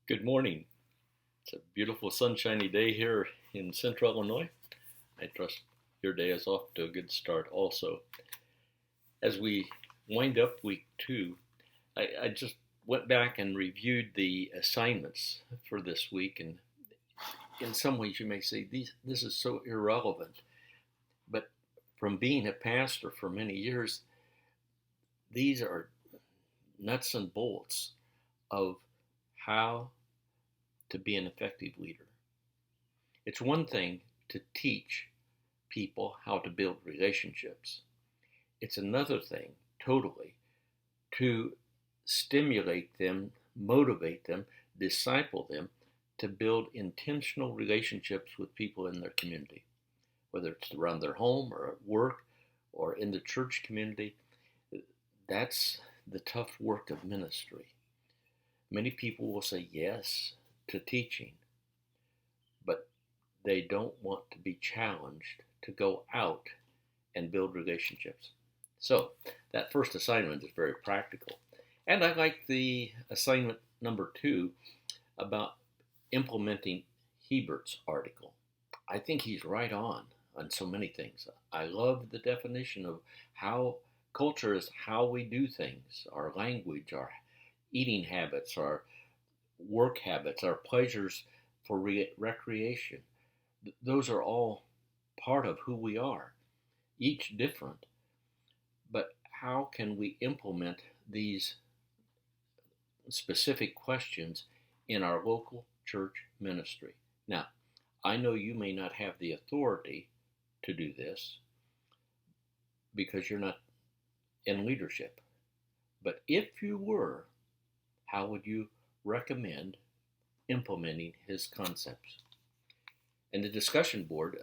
Good morning. It's a beautiful sunshiny day here in central Illinois. I trust your day is off to a good start also. As we wind up week 2, I just went back and reviewed the assignments for this week, and in some ways you may say this is so irrelevant, but from being a pastor for many years, these are nuts and bolts of how to be an effective leader. It's one thing to teach people how to build relationships. It's another thing, totally, to stimulate them, motivate them, disciple them to build intentional relationships with people in their community, whether it's around their home or at work or in the church community. That's the tough work of ministry. Many people will say yes to teaching, but they don't want to be challenged to go out and build relationships. So that first assignment is very practical. And I like the assignment number 2 about implementing Hebert's article. I think he's right on so many things. I love the definition of how culture is how we do things, our language, our eating habits, our work habits, our pleasures for recreation. Those are all part of who we are, each different. But how can we implement these specific questions in our local church ministry? Now, I know you may not have the authority to do this because you're not in leadership. But if you were, how would you recommend implementing his concepts? And the discussion board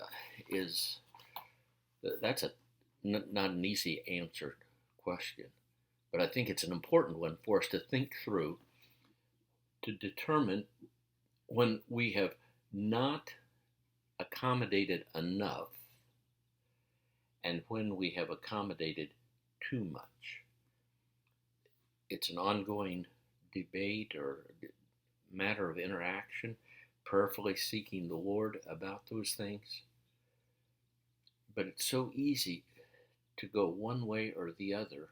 that's not an easy answered question, but I think it's an important one for us to think through to determine when we have not accommodated enough and when we have accommodated too much. It's an ongoing debate or matter of interaction, prayerfully seeking the Lord about those things. But it's so easy to go one way or the other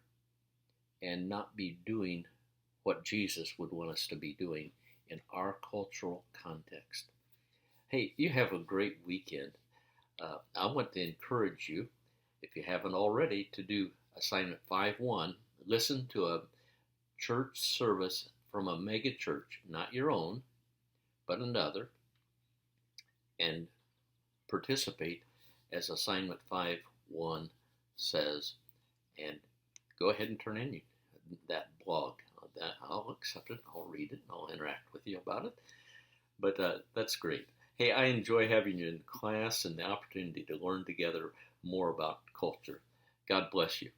and not be doing what Jesus would want us to be doing in our cultural context. Hey, you have a great weekend. I want to encourage you, if you haven't already, to do assignment 5.1. Listen to a church service from a mega church, not your own, but another, and participate as assignment 5.1 says, and go ahead and turn in that blog. I'll accept it, I'll read it, and I'll interact with you about it. But that's great. Hey, I enjoy having you in class and the opportunity to learn together more about culture. God bless you.